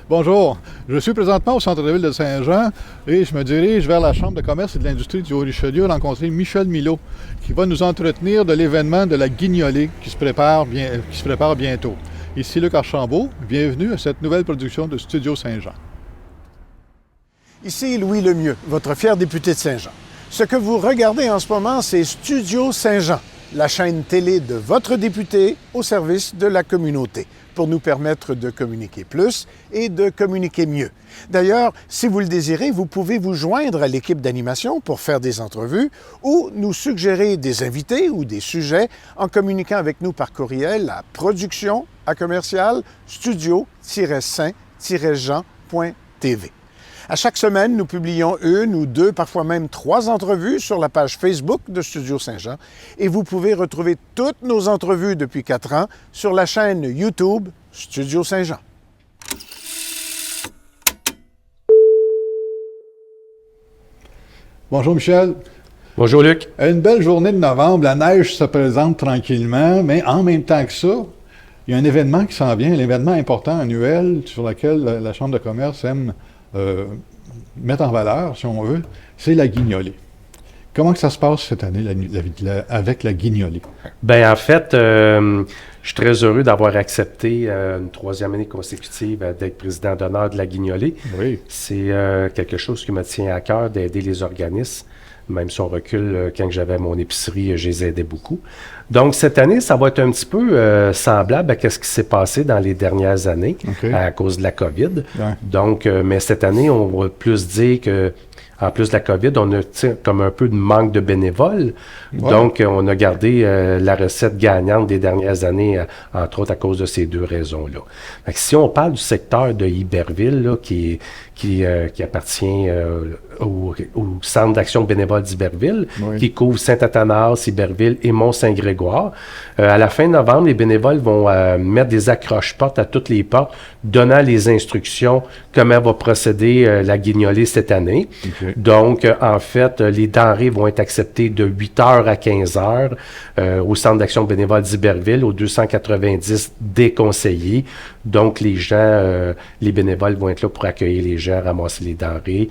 Bonjour, je suis présentement au centre-ville de Saint-Jean et je me dirige vers la Chambre de commerce et de l'industrie du Haut-Richelieu rencontrer Michel Milot qui va nous entretenir de l'événement de la Guignolée qui se prépare bientôt. Ici Luc Archambault, bienvenue à cette nouvelle production de Studio Saint-Jean. Ici Louis Lemieux, votre fier député de Saint-Jean. Ce que vous regardez en ce moment, c'est Studio Saint-Jean, la chaîne télé de votre député au service de la communauté, pour nous permettre de communiquer plus et de communiquer mieux. D'ailleurs, si vous le désirez, vous pouvez vous joindre à l'équipe d'animation pour faire des entrevues ou nous suggérer des invités ou des sujets en communiquant avec nous par courriel à production@studio-saint-jean.tv. À chaque semaine, nous publions une ou deux, parfois même 3 entrevues sur la page Facebook de Studio Saint-Jean et vous pouvez retrouver toutes nos entrevues depuis 4 ans sur la chaîne YouTube Studio Saint-Jean. Bonjour Michel. Bonjour Luc. Une belle journée de novembre, la neige se présente tranquillement, mais en même temps que ça, il y a un événement qui s'en vient, l'événement important annuel sur lequel la Chambre de commerce aime mettre en valeur, si on veut, c'est la Guignolée. Comment que ça se passe cette année avec la Guignolée? Bien, en fait, je suis très heureux d'avoir accepté une 3e année consécutive d'être président d'honneur de la Guignolée. Oui. C'est quelque chose qui me tient à cœur d'aider les organismes. Même si on recule, quand j'avais mon épicerie, je les aidais beaucoup. Donc, cette année, ça va être un petit peu semblable à ce qui s'est passé dans les dernières années à cause de la COVID. Ouais. Donc, mais cette année, on va plus dire que en plus de la COVID, on a comme un peu de manque de bénévoles. Ouais. Donc, on a gardé la recette gagnante des dernières années, entre autres à cause de ces 2 raisons-là. Fait que si on parle du secteur de Iberville, là, qui appartient au Centre d'action bénévole d'Iberville, oui, qui couvre Saint-Athanas, Iberville et Mont-Saint-Grégoire. À la fin novembre, les bénévoles vont mettre des accroche-portes à toutes les portes, donnant les instructions comment va procéder la Guignolée cette année. Okay. Donc, en fait, les denrées vont être acceptées de 8h à 15h au Centre d'action bénévole d'Iberville, aux 290 déconseillés. Donc, les gens, les bénévoles vont être là pour accueillir les gens, ramasser les denrées.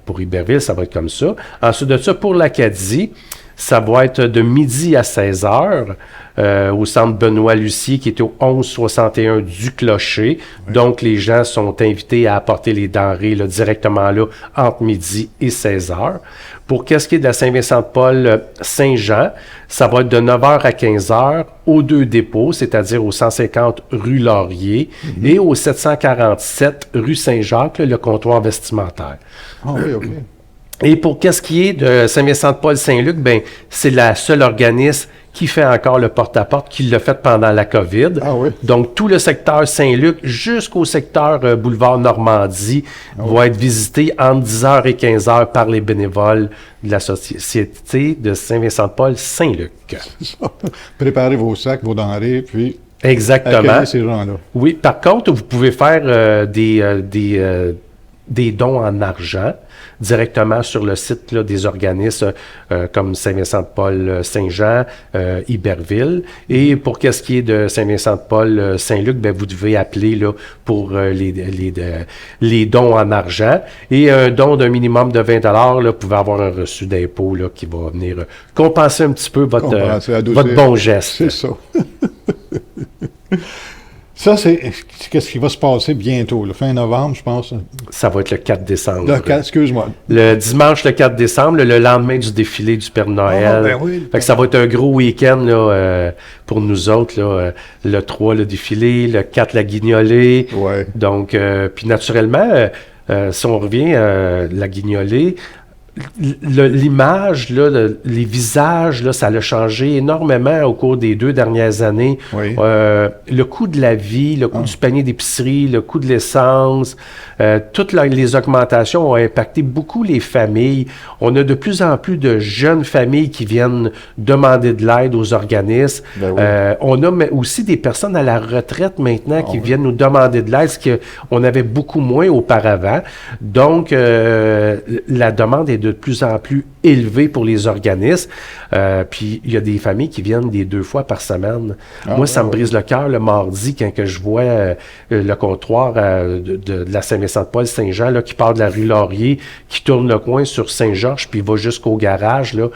Pour Iberville, ça va être comme ça. Ensuite de ça, pour l'Acadie, ça va être de midi à 16h au centre Benoît-Lucier qui est au 1161 du Clocher. Oui. Donc, les gens sont invités à apporter les denrées là, directement là entre midi et 16h. Pour qu'est-ce qui est de la Saint-Vincent-de-Paul Saint-Jean, ça va être de 9h à 15h aux 2 dépôts, c'est-à-dire au 150 rue Laurier et au 747 rue Saint-Jacques, le comptoir vestimentaire. Ah oui, OK. Et pour qu'est-ce qui est de Saint-Vincent-de-Paul-Saint-Luc, ben c'est la seule organisme qui fait encore le porte-à-porte, qui l'a fait pendant la COVID. Ah oui. Donc, tout le secteur Saint-Luc jusqu'au secteur boulevard Normandie va être visité entre 10h et 15h par les bénévoles de la Société de Saint-Vincent-de-Paul-Saint-Luc. Préparez vos sacs, vos denrées, puis exactement. Ces gens-là. Oui, par contre, vous pouvez faire des dons en argent directement sur le site là, des organismes comme Saint-Vincent-de-Paul-Saint-Jean, Iberville. Et pour qu'est-ce qui est de Saint-Vincent-de-Paul-Saint-Luc, ben, vous devez appeler là, pour les dons en argent. Et un don d'un minimum de 20 $, là, vous pouvez avoir un reçu d'impôt là, qui va venir compenser un petit peu votre bon geste. C'est ça. Ça, c'est qu'est-ce qui va se passer bientôt, le fin novembre, je pense. Ça va être le 4 décembre. Excuse-moi. Le dimanche, le 4 décembre, le lendemain du défilé du Père Noël. Ah, ben oui. Fait que ça va être un gros week-end là, pour nous autres. Là, le 3, le défilé, le 4, la Guignolée. Ouais. Donc, puis naturellement, si on revient à la Guignolée, l'image, là, les visages, là, ça a changé énormément au cours des 2 dernières années. Oui. Le coût de la vie, le coût du panier d'épicerie, le coût de l'essence, toutes les augmentations ont impacté beaucoup les familles. On a de plus en plus de jeunes familles qui viennent demander de l'aide aux organismes. Ben oui. On a aussi des personnes à la retraite maintenant qui viennent nous demander de l'aide, ce qu'on avait beaucoup moins auparavant. Donc, la demande est de de plus en plus élevé pour les organismes. Puis il y a des familles qui viennent des 2 fois par semaine. Moi, ça me brise le cœur le mardi quand que je vois le comptoir de la Saint-Vincent-de-Paul, Saint-Jean, là, qui part de la rue Laurier, qui tourne le coin sur Saint-Georges, puis va jusqu'au garage, là,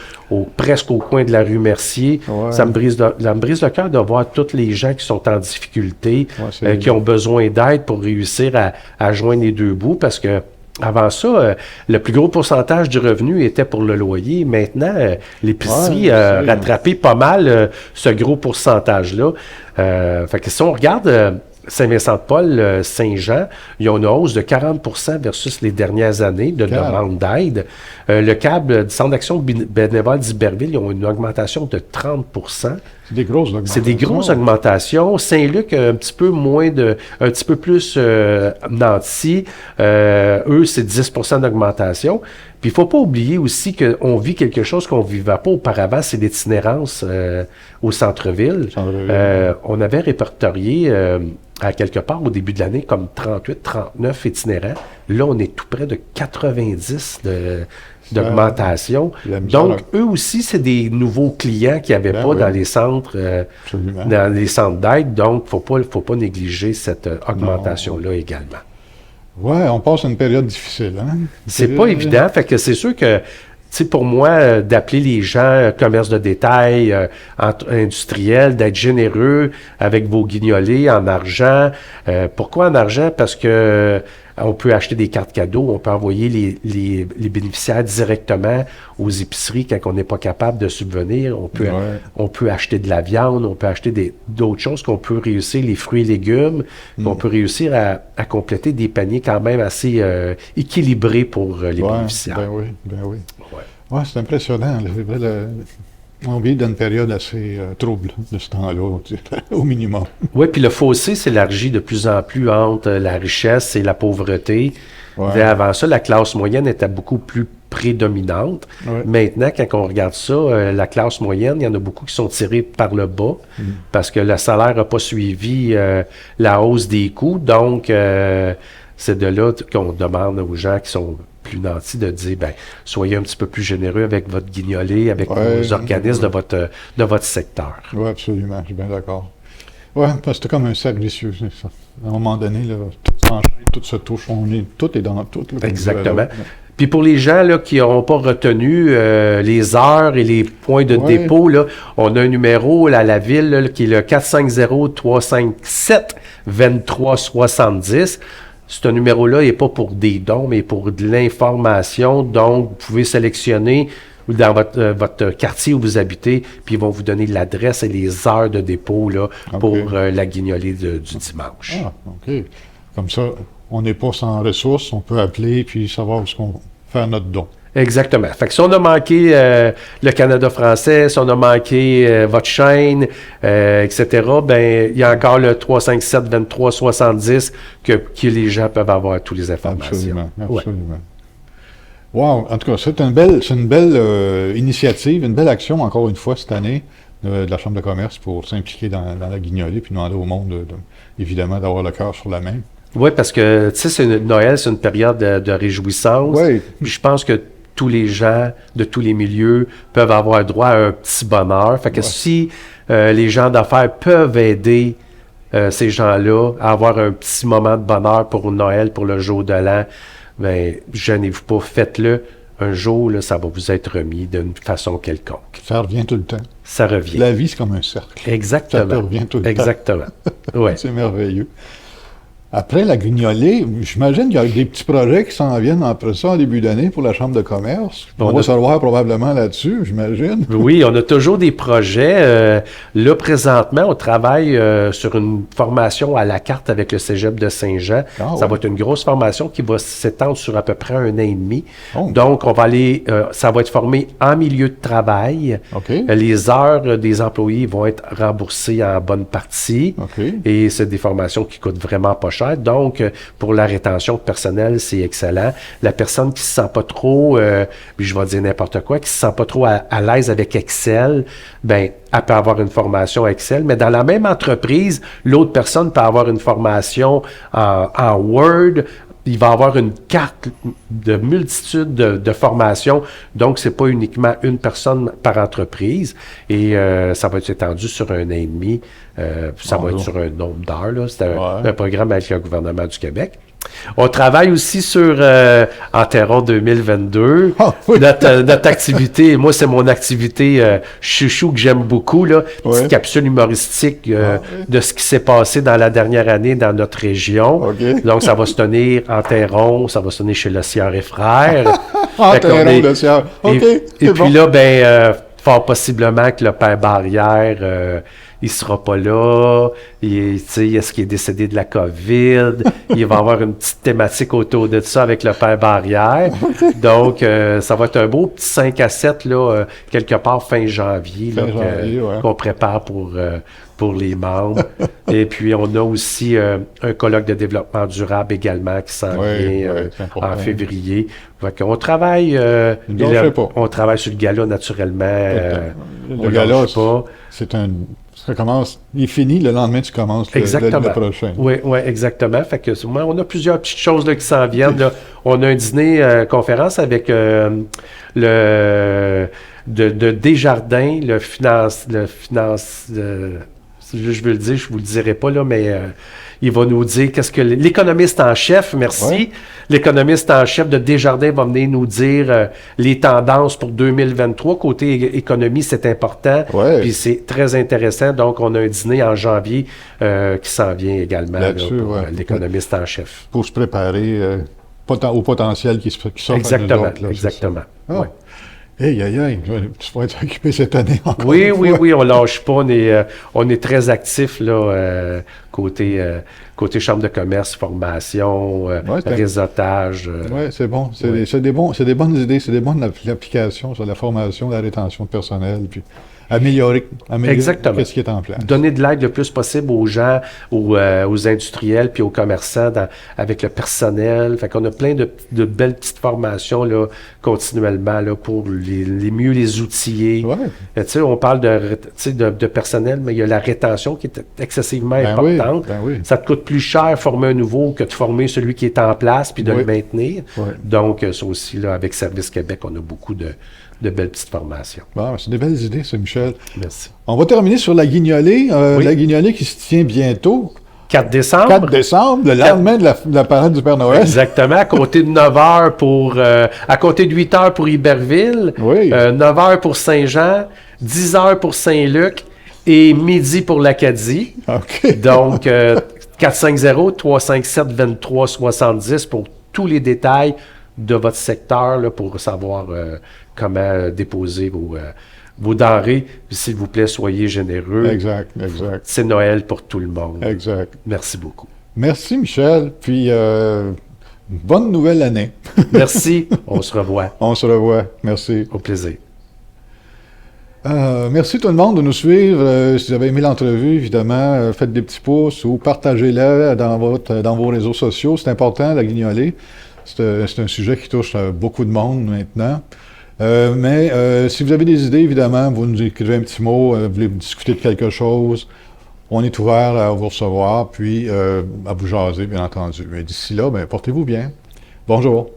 presque au coin de la rue Mercier. Ouais. Ça me brise le cœur de voir tous les gens qui sont en difficulté, Ouais, qui ont besoin d'aide pour réussir à joindre les 2 bouts, parce que avant ça, le plus gros pourcentage du revenu était pour le loyer. Maintenant, l'épicerie a rattrapé pas mal ce gros pourcentage-là. Fait que si on regarde Saint-Vincent-de-Paul, Saint-Jean, ils ont une hausse de 40% versus les dernières années de demande d'aide. Le CAB du Centre d'action bénévole d'Iberville, ils ont une augmentation de 30%. C'est des grosses augmentations. C'est des grosses augmentations. Saint-Luc, un petit peu plus Nancy. Eux, c'est 10% d'augmentation. Puis il ne faut pas oublier aussi qu'on vit quelque chose qu'on ne vivait pas auparavant, c'est l'itinérance au centre-ville. On avait répertorié à quelque part au début de l'année comme 38, 39 itinérants. Là, on est tout près de 90 d'augmentation. Donc, eux aussi, c'est des nouveaux clients qu'il n'y avait pas dans les centres d'aide. Donc, il ne faut pas négliger cette augmentation-là également. Oui, on passe une période difficile. Hein? C'est pas évident. Fait que c'est sûr que, tu sais, pour moi, d'appeler les gens commerce de détail, industriel, d'être généreux avec vos guignolés en argent. Pourquoi en argent? Parce que on peut acheter des cartes cadeaux, on peut envoyer les bénéficiaires directement aux épiceries quand on n'est pas capable de subvenir. On peut acheter de la viande, on peut acheter d'autres choses qu'on peut réussir, les fruits et légumes, on peut réussir à compléter des paniers quand même assez équilibrés pour les bénéficiaires. Ben oui. Ouais, c'est impressionnant. On vit dans une période assez trouble de ce temps-là, au minimum. Oui, puis le fossé s'élargit de plus en plus entre la richesse et la pauvreté. Ouais. Avant ça, la classe moyenne était beaucoup plus prédominante. Ouais. Maintenant, quand on regarde ça, la classe moyenne, il y en a beaucoup qui sont tirés par le bas parce que le salaire n'a pas suivi la hausse des coûts. Donc, c'est de là qu'on demande aux gens qui sont plus nantis de dire, soyez un petit peu plus généreux avec votre guignolé, avec vos organismes de votre secteur. Oui, absolument, je suis bien d'accord. Oui, parce que c'est comme un cercle vicieux, c'est ça. À un moment donné, là, tout s'enchaîne, tout se touche, tout est dans tout. Là, exactement. Puis pour les gens là, qui n'ont pas retenu les heures et les points de dépôt, là, on a un numéro là, à la ville là, qui est le 450-357-2370. Ce numéro-là n'est pas pour des dons, mais pour de l'information. Donc, vous pouvez sélectionner dans votre quartier où vous habitez, puis ils vont vous donner l'adresse et les heures de dépôt là, pour la guignolée du dimanche. Ah, OK. Comme ça, on n'est pas sans ressources, on peut appeler puis savoir où est-ce qu'on fait notre don. Exactement. Fait que si on a manqué le Canada français, si on a manqué votre chaîne, etc., ben il y a encore le 357-2370 que les gens peuvent avoir toutes les informations. Absolument. Wow! En tout cas, c'est une belle initiative, une belle action, encore une fois, cette année, de la Chambre de commerce pour s'impliquer dans la guignolée puis demander au monde, évidemment, d'avoir le cœur sur la main. Oui, parce que, tu sais, Noël, c'est une période de réjouissance. Oui. Puis je pense que tous les gens de tous les milieux peuvent avoir droit à un petit bonheur. Fait que si les gens d'affaires peuvent aider ces gens-là à avoir un petit moment de bonheur pour Noël, pour le jour de l'an, bien, gênez-vous pas, faites-le. Un jour, là, ça va vous être remis d'une façon quelconque. Ça revient tout le temps. Ça revient. La vie, c'est comme un cercle. Exactement. Ça revient tout le temps. Exactement. Ouais. C'est merveilleux. Après la guignolée, j'imagine qu'il y a des petits projets qui s'en viennent après ça en début d'année pour la Chambre de commerce. On va se revoir probablement là-dessus, j'imagine. Oui, on a toujours des projets. Là, présentement, on travaille sur une formation à la carte avec le Cégep de Saint-Jean. Ça va être une grosse formation qui va s'étendre sur à peu près 1 an et demi. Donc, on va aller, ça va être formé en milieu de travail. Les heures des employés vont être remboursées en bonne partie. Et c'est des formations qui coûtent vraiment pas cher. Donc, pour la rétention de personnel, c'est excellent. La personne qui se sent pas trop, puis je vais dire n'importe quoi, qui se sent pas trop à l'aise avec Excel, ben, elle peut avoir une formation Excel, mais dans la même entreprise, l'autre personne peut avoir une formation en Word, il va y avoir une carte de multitude de formations. Donc, c'est pas uniquement une personne par entreprise. Et ça va être étendu sur un an et demi. Ça va être sur un nombre d'heures. Là. C'est un programme avec le gouvernement du Québec. On travaille aussi sur Enterron 2022. Ah, oui. Notre activité, moi, c'est mon activité chouchou que j'aime beaucoup. Là, petite capsule humoristique de ce qui s'est passé dans la dernière année dans notre région. OK. Donc, ça va se tenir Enterron, ça va se tenir chez Le Sieur et Frères. Enterron, Le Sieur. OK, Et puis là, fort possiblement que le père Barrière, il sera pas là. Est-ce qu'il est décédé de la COVID? Il va y avoir une petite thématique autour de ça avec le père Barrière. Donc, ça va être un beau petit 5 à 7, là, quelque part fin janvier, qu'on prépare pour les membres. Et puis, on a aussi un colloque de développement durable également qui s'en vient en février. On travaille, on travaille sur le gala naturellement. Le gala, ça commence, il est fini, le lendemain, tu commences le prochain. Oui, exactement. Fait que, on a plusieurs petites choses là, qui s'en viennent. Là. On a un dîner conférence avec de Desjardins, je veux le dire, je vous le dirai pas, là, mais il va nous dire qu'est-ce que l'économiste en chef, merci. Ouais. L'économiste en chef de Desjardins va venir nous dire les tendances pour 2023. Côté économie, c'est important. Ouais. Puis c'est très intéressant. Donc, on a un dîner en janvier qui s'en vient également là, pour l'économiste en chef. Pour se préparer au potentiel qui s'offre à nous autres. Là, exactement. Ouais. Hey, tu vas être occupé cette année encore. Oui, on lâche pas. On est très actifs là, côté chambre de commerce, formation, réseautage. Oui, c'est bon. C'est des bonnes idées, c'est des bonnes applications sur la formation, la rétention de personnel, puis améliorer ce qui est en place. Donner de l'aide le plus possible aux gens, aux industriels, puis aux commerçants avec le personnel. Fait qu'on a plein de belles petites formations là, continuellement là, pour mieux les outiller. Ouais. On parle de personnel, mais il y a la rétention qui est excessivement importante. Ça te coûte plus cher former un nouveau que de former celui qui est en place puis de le maintenir. Donc, ça aussi, là, avec Service Québec, on a beaucoup de belles petites formations. Bon, c'est des belles idées, ça, Michel. Merci. On va terminer sur la guignolée. La guignolée qui se tient bientôt. 4 décembre. 4 décembre, le lendemain de la parade du Père Noël. Exactement, à compter de 9 h à compter de 8 h pour Iberville, 9 h pour Saint-Jean, 10 h pour Saint-Luc et midi pour l'Acadie. OK. Donc, 450-357-2370 pour tous les détails de votre secteur là, pour savoir comment déposer vos denrées. S'il vous plaît, soyez généreux. Exact. C'est Noël pour tout le monde. Exact. Merci beaucoup. Merci, Michel. Puis, bonne nouvelle année. Merci. On se revoit. On se revoit. Merci. Au plaisir. Merci tout le monde de nous suivre. Si vous avez aimé l'entrevue, évidemment, faites des petits pouces ou partagez-la dans vos réseaux sociaux. C'est important, la guignolée. C'est un sujet qui touche beaucoup de monde maintenant. Mais si vous avez des idées, évidemment, vous nous écrivez un petit mot, vous voulez discuter de quelque chose, on est ouvert à vous recevoir, puis à vous jaser, bien entendu. Mais d'ici là, portez-vous bien. Bonjour.